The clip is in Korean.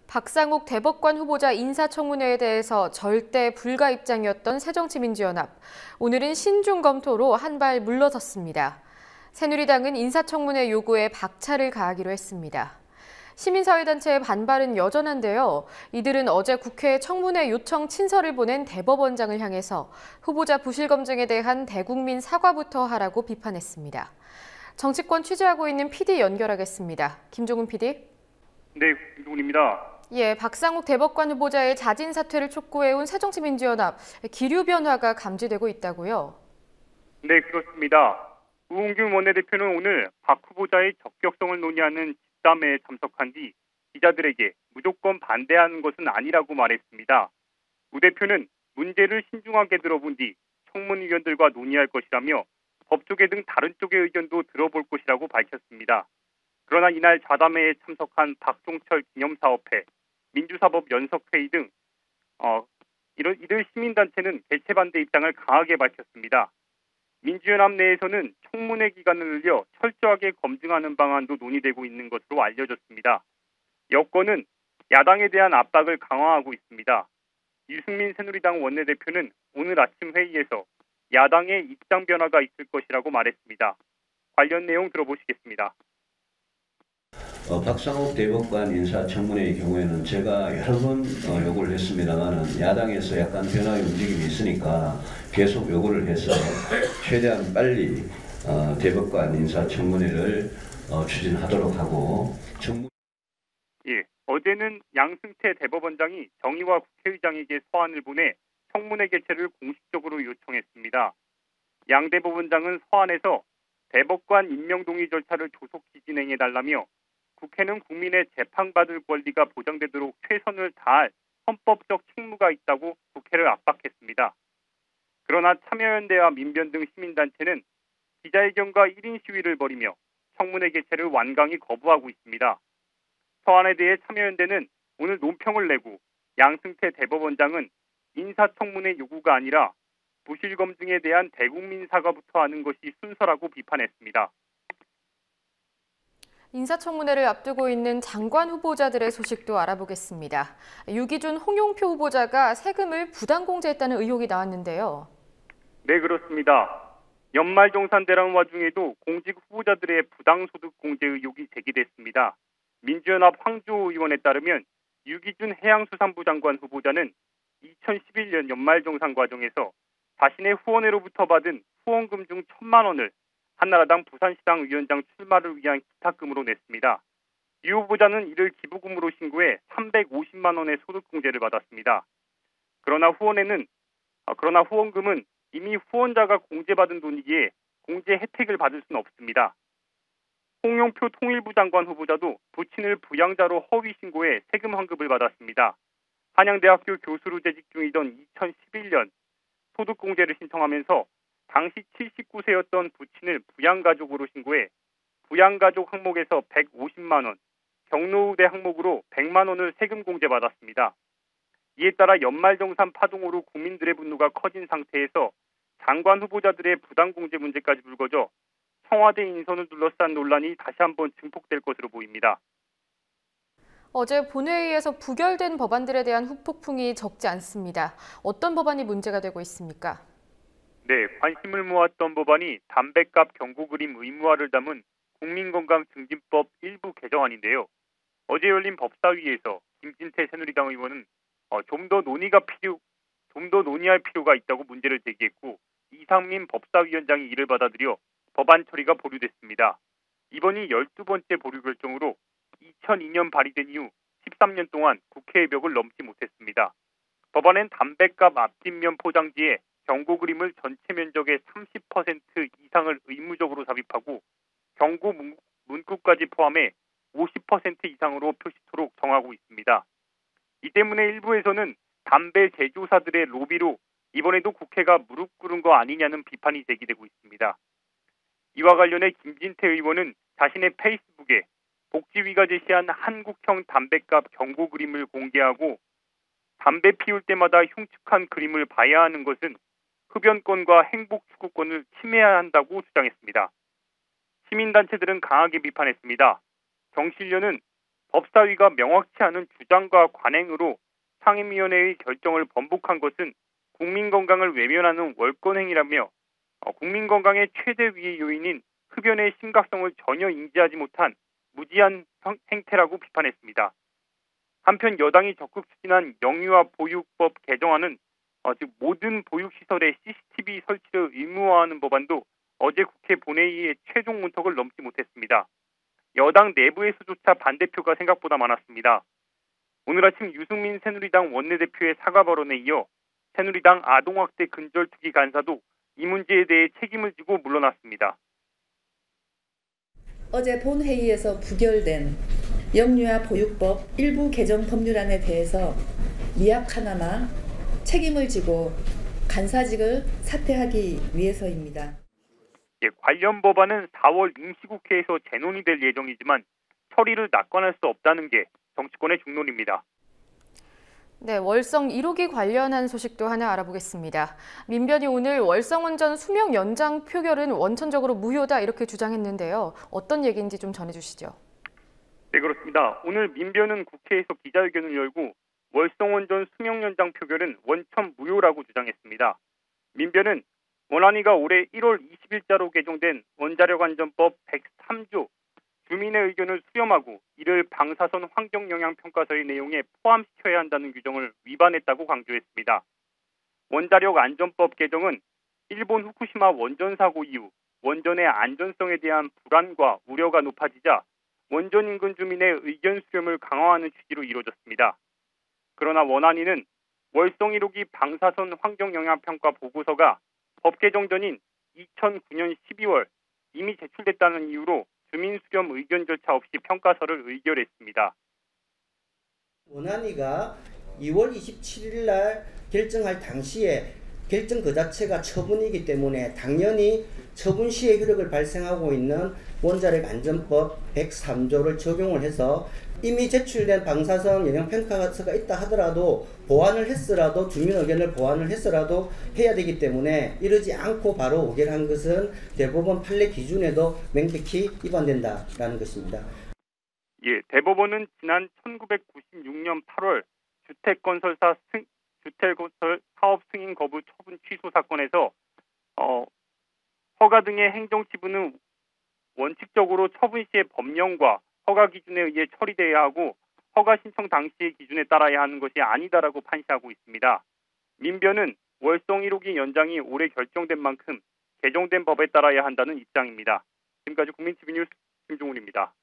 박상욱 대법관 후보자 인사청문회에 대해서 절대 불가 입장이었던 새정치민주연합. 오늘은 신중 검토로 한 발 물러섰습니다. 새누리당은 인사청문회 요구에 박차를 가하기로 했습니다. 시민사회단체의 반발은 여전한데요. 이들은 어제 국회에 청문회 요청 친서를 보낸 대법원장을 향해서 후보자 부실 검증에 대한 대국민 사과부터 하라고 비판했습니다. 정치권 취재하고 있는 PD 연결하겠습니다. 김종훈 PD. 네, 김종훈입니다. 예, 박상욱 대법관 후보자의 자진 사퇴를 촉구해온 새정치민주연합, 기류 변화가 감지되고 있다고요? 네, 그렇습니다. 우홍균 원내대표는 오늘 박 후보자의 적격성을 논의하는 집담회에 참석한 뒤 기자들에게 무조건 반대하는 것은 아니라고 말했습니다. 우 대표는 문제를 신중하게 들어본 뒤 청문위원들과 논의할 것이라며 법조계 등 다른 쪽의 의견도 들어볼 것이라고 밝혔습니다. 그러나 이날 좌담회에 참석한 박종철 기념사업회, 민주사법연석회의 등 이들 시민단체는 개최 반대 입장을 강하게 밝혔습니다. 민주연합 내에서는 청문회 기간을 늘려 철저하게 검증하는 방안도 논의되고 있는 것으로 알려졌습니다. 여권은 야당에 대한 압박을 강화하고 있습니다. 유승민 새누리당 원내대표는 오늘 아침 회의에서 야당의 입장 변화가 있을 것이라고 말했습니다. 관련 내용 들어보시겠습니다. 박상욱 대법관 인사청문회의 경우에는 제가 여러 번 요구를 했습니다만 야당에서 약간 변화의 움직임이 있으니까 계속 요구를 해서 최대한 빨리 대법관 인사청문회를 추진하도록 하고 어제는 양승태 대법원장이 정의화 국회의장에게 서한을 보내 청문회 개최를 공식적으로 요청했습니다. 양 대법원장은 서한에서 대법관 임명 동의 절차를 조속히 진행해달라며 국회는 국민의 재판받을 권리가 보장되도록 최선을 다할 헌법적 책무가 있다고 국회를 압박했습니다. 그러나 참여연대와 민변 등 시민단체는 기자회견과 1인 시위를 벌이며 청문회 개최를 완강히 거부하고 있습니다. 서한에 대해 참여연대는 오늘 논평을 내고 양승태 대법원장은 인사청문회 요구가 아니라 부실 검증에 대한 대국민 사과부터 하는 것이 순서라고 비판했습니다. 인사청문회를 앞두고 있는 장관 후보자들의 소식도 알아보겠습니다. 유기준 홍영표 후보자가 세금을 부당공제했다는 의혹이 나왔는데요. 네, 그렇습니다. 연말정산대란 와중에도 공직 후보자들의 부당소득 공제 의혹이 제기됐습니다. 민주연합 황교안 의원에 따르면 유기준 해양수산부 장관 후보자는 2011년 연말정산 과정에서 자신의 후원회로부터 받은 후원금 중 1,000만 원을 한나라당 부산시당 위원장 출마를 위한 기탁금으로 냈습니다. 유 후보자는 이를 기부금으로 신고해 350만 원의 소득공제를 받았습니다. 그러나 후원금은 이미 후원자가 공제받은 돈이기에 공제 혜택을 받을 수는 없습니다. 홍영표 통일부 장관 후보자도 부친을 부양자로 허위 신고해 세금 환급을 받았습니다. 한양대학교 교수로 재직 중이던 2011년 소득공제를 신청하면서 당시 79세였던 부친을 부양가족으로 신고해 부양가족 항목에서 150만 원, 경로우대 항목으로 100만 원을 세금 공제받았습니다. 이에 따라 연말정산 파동으로 국민들의 분노가 커진 상태에서 장관 후보자들의 부당공제 문제까지 불거져 청와대 인선을 둘러싼 논란이 다시 한번 증폭될 것으로 보입니다. 어제 본회의에서 부결된 법안들에 대한 후폭풍이 적지 않습니다. 어떤 법안이 문제가 되고 있습니까? 네, 관심을 모았던 법안이 담뱃값 경고 그림 의무화를 담은 국민건강증진법 일부 개정안인데요. 어제 열린 법사위에서 김진태 새누리당 의원은 좀 더 논의할 필요가 있다고 문제를 제기했고 이상민 법사위원장이 이를 받아들여 법안 처리가 보류됐습니다. 이번이 12번째 보류 결정으로 2002년 발의된 이후 13년 동안 국회의 벽을 넘지 못했습니다. 법안엔 담뱃값 앞뒷면 포장지에 경고 그림을 전체 면적의 30% 이상을 의무적으로 삽입하고 경고 문구까지 포함해 50% 이상으로 표시토록 정하고 있습니다. 이 때문에 일부에서는 담배 제조사들의 로비로 이번에도 국회가 무릎 꿇은 거 아니냐는 비판이 제기되고 있습니다. 이와 관련해 김진태 의원은 자신의 페이스북에 복지위가 제시한 한국형 담뱃값 경고 그림을 공개하고 담배 피울 때마다 흉측한 그림을 봐야 하는 것은 흡연권과 행복 추구권을 침해해야 한다고 주장했습니다. 시민단체들은 강하게 비판했습니다. 경실련은 법사위가 명확치 않은 주장과 관행으로 상임위원회의 결정을 번복한 것은 국민 건강을 외면하는 월권행위라며 국민 건강의 최대 위해 요인인 흡연의 심각성을 전혀 인지하지 못한 무지한 행태라고 비판했습니다. 한편 여당이 적극 추진한 영유아 보육법 개정안은 즉 모든 보육시설에 CCTV 설치를 의무화하는 법안도 어제 국회 본회의의 최종 문턱을 넘지 못했습니다. 여당 내부에서조차 반대표가 생각보다 많았습니다. 오늘 아침 유승민 새누리당 원내대표의 사과 발언에 이어 새누리당 아동학대 근절투기 간사도 이 문제에 대해 책임을 지고 물러났습니다. 어제 본회의에서 부결된 영유아 보육법 일부 개정 법률안에 대해서 미약 하나나 책임을 지고 간사직을 사퇴하기 위해서입니다. 관련 법안은 4월 임시국회에서 재논의될 예정이지만 처리를 낙관할 수 없다는 게 정치권의 중론입니다. 네, 월성 1호기 관련한 소식도 하나 알아보겠습니다. 민변이 오늘 월성원전 수명 연장 표결은 원천적으로 무효다 이렇게 주장했는데요. 어떤 얘기인지 좀 전해주시죠. 네, 그렇습니다. 오늘 민변은 국회에서 기자회견을 열고 월성원전 수명 연장 표결은 원천 무효라고 주장했습니다. 민변은 원안위가 올해 1월 20일자로 개정된 원자력안전법 103조 주민의 의견을 수렴하고 이를 방사선 환경영향평가서의 내용에 포함시켜야 한다는 규정을 위반했다고 강조했습니다. 원자력안전법 개정은 일본 후쿠시마 원전 사고 이후 원전의 안전성에 대한 불안과 우려가 높아지자 원전 인근 주민의 의견 수렴을 강화하는 취지로 이루어졌습니다. 그러나 원안위는 월성 1호기 방사선 환경영향평가 보고서가 법 개정 전인 2009년 12월 이미 제출됐다는 이유로 주민 수렴 의견 절차 없이 평가서를 의결했습니다. 원안위가 2월 27일 날 결정할 당시에 결정 그 자체가 처분이기 때문에 당연히 처분 시에 효력을 발생하고 있는 원자력 안전법 103조를 적용을 해서 이미 제출된 방사선 영향평가서가 있다 하더라도 보완을 했더라도 주민 의견을 보완을 했더라도 해야 되기 때문에 이러지 않고 바로 의결한 것은 대법원 판례 기준에도 명백히 위반된다라는 것입니다. 예, 대법원은 지난 1996년 8월 주택건설 사업 승인 거부 처분 취소 사건에서 허가 등의 행정 지분은 원칙적으로 처분 시의 법령과 허가 기준에 의해 처리돼야 하고 허가 신청 당시의 기준에 따라야 하는 것이 아니다라고 판시하고 있습니다. 민변은 월성 1호기 연장이 올해 결정된 만큼 개정된 법에 따라야 한다는 입장입니다. 지금까지 국민TV 뉴스 김종훈입니다.